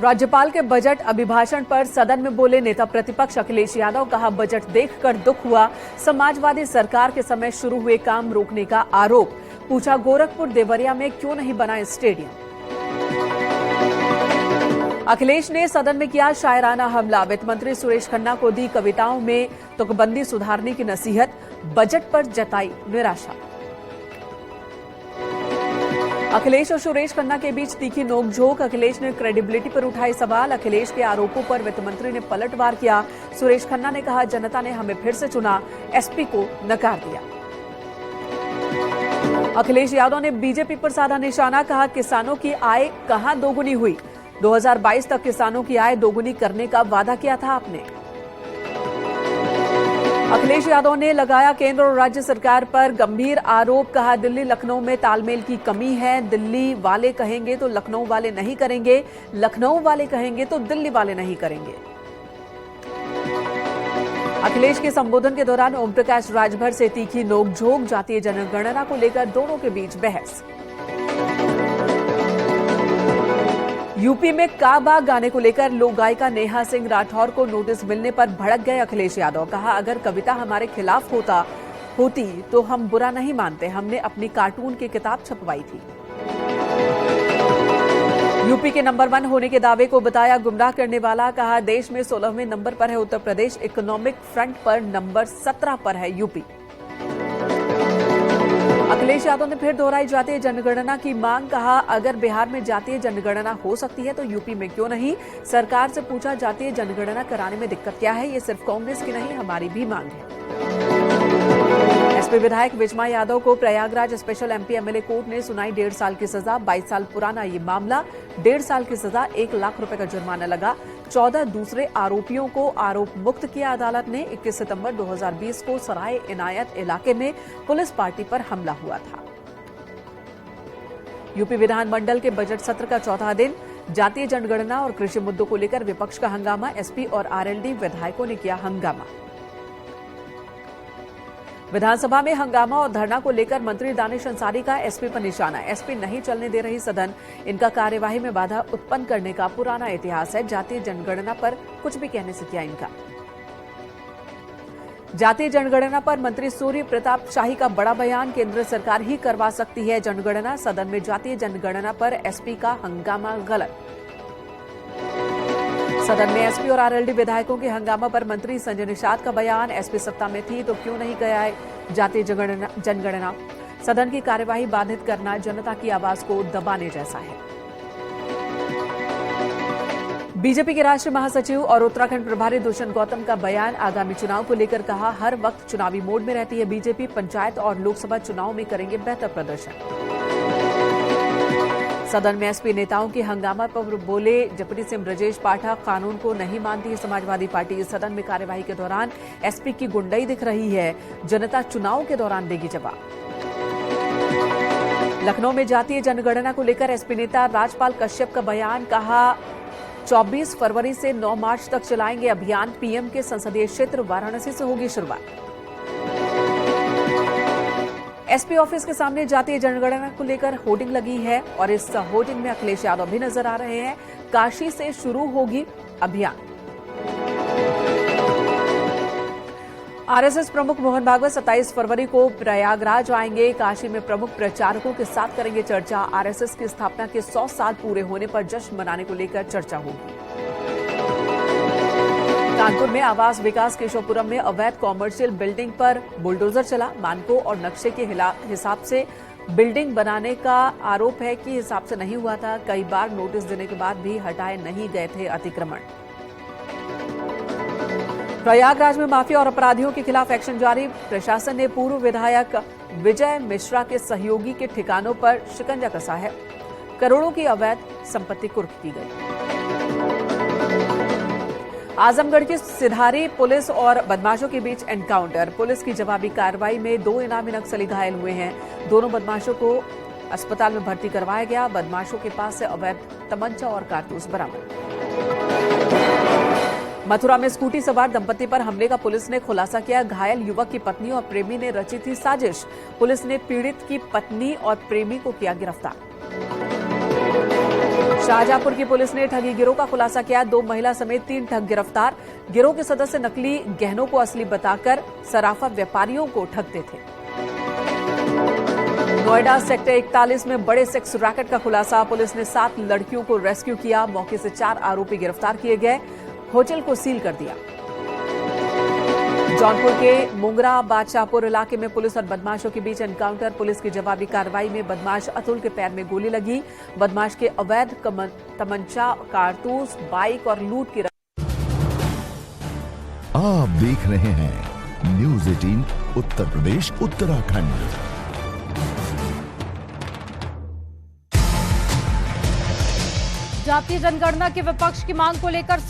राज्यपाल के बजट अभिभाषण पर सदन में बोले नेता प्रतिपक्ष अखिलेश यादव। कहा, बजट देखकर दुख हुआ। समाजवादी सरकार के समय शुरू हुए काम रोकने का आरोप। पूछा, गोरखपुर देवरिया में क्यों नहीं बना स्टेडियम। अखिलेश ने सदन में किया शायराना हमला। वित्त मंत्री सुरेश खन्ना को दी कविताओं में तुकबंदी सुधारने की नसीहत। बजट पर जताई निराशा। अखिलेश और सुरेश खन्ना के बीच तीखी नोकझोंक। अखिलेश ने क्रेडिबिलिटी पर उठाए सवाल। अखिलेश के आरोपों पर वित्त मंत्री ने पलटवार किया। सुरेश खन्ना ने कहा, जनता ने हमें फिर से चुना, एसपी को नकार दिया। अखिलेश यादव ने बीजेपी पर साधा निशाना। कहा, किसानों की आय कहां दोगुनी हुई। 2022 तक किसानों की आय दोगुनी करने का वादा किया था आपने। अखिलेश यादव ने लगाया केंद्र और राज्य सरकार पर गंभीर आरोप। कहा, दिल्ली लखनऊ में तालमेल की कमी है। दिल्ली वाले कहेंगे तो लखनऊ वाले नहीं करेंगे, लखनऊ वाले कहेंगे तो दिल्ली वाले नहीं करेंगे। अखिलेश के संबोधन के दौरान ओम प्रकाश राजभर से तीखी नोकझोंक। जातीय जनगणना को लेकर दोनों के बीच बहस। यूपी में काबा गाने को लेकर लोक गायिका नेहा सिंह राठौर को नोटिस मिलने पर भड़क गए अखिलेश यादव। कहा, अगर कविता हमारे खिलाफ होती तो हम बुरा नहीं मानते। हमने अपनी कार्टून की किताब छपवाई थी। यूपी के नंबर 1 होने के दावे को बताया गुमराह करने वाला। कहा, देश में 16वें नंबर पर है उत्तर प्रदेश। इकोनॉमिक फ्रंट पर नंबर 17 पर है यूपी। अखिलेश यादव ने फिर दोहराई जातीय जनगणना की मांग। कहा, अगर बिहार में जातीय जनगणना हो सकती है तो यूपी में क्यों नहीं। सरकार से पूछा, जातीय जनगणना कराने में दिक्कत क्या है। ये सिर्फ कांग्रेस की नहीं, हमारी भी मांग है। एसपी विधायक विजमा यादव को Prayagraj special MP MLA court ने सुनाई 1.5 साल की सजा। 22 साल पुराना ये मामला। 1.5 साल की सजा, 1 लाख रुपए का जुर्माना लगा। 14 दूसरे आरोपियों को आरोप मुक्त किया अदालत ने। 21 सितंबर 2020 को सराय इनायत इलाके में पुलिस पार्टी पर हमला हुआ था। यूपी विधानमंडल के बजट सत्र का चौथा दिन। जातीय जनगणना और कृषि मुद्दों को लेकर विपक्ष का हंगामा। एसपी और आरएलडी विधायकों ने किया हंगामा। विधानसभा में हंगामा और धरना को लेकर मंत्री दानिश अंसारी का एसपी पर निशाना। एसपी नहीं चलने दे रही सदन। इनका कार्यवाही में बाधा उत्पन्न करने का पुराना इतिहास है। जातीय जनगणना पर कुछ भी कहने से किया इनका। जातीय जनगणना पर मंत्री सूर्य प्रताप शाही का बड़ा बयान। केंद्र सरकार ही करवा सकती है जनगणना। सदन में जातीय जनगणना पर एसपी का हंगामा गलत। सदन में एसपी और आरएलडी विधायकों के हंगामा पर मंत्री संजय निषाद का बयान। एसपी सत्ता में थी तो क्यों नहीं गया है जातीय जनगणना। सदन की कार्यवाही बाधित करना जनता की आवाज को दबाने जैसा है। बीजेपी के राष्ट्रीय महासचिव और उत्तराखंड प्रभारी दुष्यंत गौतम का बयान। आगामी चुनाव को लेकर कहा, हर वक्त चुनावी मोड में रहती है बीजेपी। पंचायत और लोकसभा चुनाव में करेंगे बेहतर प्रदर्शन। सदन में एसपी नेताओं के हंगामा पर बोले डिप्टी सीएम ब्रजेश पाठक, कानून को नहीं मानती है समाजवादी पार्टी। सदन में कार्यवाही के दौरान एसपी की गुंडाई दिख रही है। जनता चुनाव के दौरान देगी जवाब। लखनऊ में जातीय जनगणना को लेकर एसपी नेता राजपाल कश्यप का बयान। कहा, 24 फरवरी से 9 मार्च तक चलाएंगे अभियान। पीएम के संसदीय क्षेत्र वाराणसी से होगी शुरुआत। एसपी ऑफिस के सामने जातीय जनगणना को लेकर होर्डिंग लगी है और इस होर्डिंग में अखिलेश यादव भी नजर आ रहे हैं। काशी से शुरू होगी अभियान। आरएसएस प्रमुख मोहन भागवत 27 फरवरी को प्रयागराज आएंगे। काशी में प्रमुख प्रचारकों के साथ करेंगे चर्चा। आरएसएस की स्थापना के 100 साल पूरे होने पर जश्न मनाने को लेकर चर्चा होगी। कानपुर में आवास विकास केशवपुरम में अवैध कॉमर्शियल बिल्डिंग पर बुलडोजर चला। मानकों और नक्शे के हिसाब से बिल्डिंग बनाने का आरोप है कि हिसाब से नहीं हुआ था। कई बार नोटिस देने के बाद भी हटाए नहीं गए थे अतिक्रमण। प्रयागराज में माफिया और अपराधियों के खिलाफ एक्शन जारी। प्रशासन ने पूर्व विधायक विजय मिश्रा के सहयोगी के ठिकानों पर शिकंजा कसा है। करोड़ों की अवैध संपत्ति कुर्क की गई। आजमगढ़ की सिधारी पुलिस और बदमाशों के बीच एनकाउंटर। पुलिस की जवाबी कार्रवाई में 2 इनामी नक्सली घायल हुए हैं। दोनों बदमाशों को अस्पताल में भर्ती करवाया गया। बदमाशों के पास से अवैध तमंचा और कारतूस बरामद। मथुरा में स्कूटी सवार दंपति पर हमले का पुलिस ने खुलासा किया। घायल युवक की पत्नी और प्रेमी ने रची थी साजिश। पुलिस ने पीड़ित की पत्नी और प्रेमी को किया गिरफ्तार। शाहजहांपुर की पुलिस ने ठगी गिरोह का खुलासा किया। 2 महिला समेत 3 ठग गिरफ्तार। गिरोह के सदस्य नकली गहनों को असली बताकर सराफा व्यापारियों को ठगते थे। नोएडा सेक्टर 41 में बड़े सेक्स रैकेट का खुलासा। पुलिस ने 7 लड़कियों को रेस्क्यू किया। मौके से 4 आरोपी गिरफ्तार किए गए। होटल को सील कर दिया। जौनपुर के मुंगरा बादशाहपुर इलाके में पुलिस और बदमाशों के बीच एनकाउंटर। पुलिस की जवाबी कार्रवाई में बदमाश अतुल के पैर में गोली लगी। बदमाश के अवैध तमंचा, कारतूस, बाइक और लूट की। आप देख रहे हैं न्यूज़ 18 उत्तर प्रदेश उत्तराखंड। जातीय जनगणना के विपक्ष की मांग को लेकर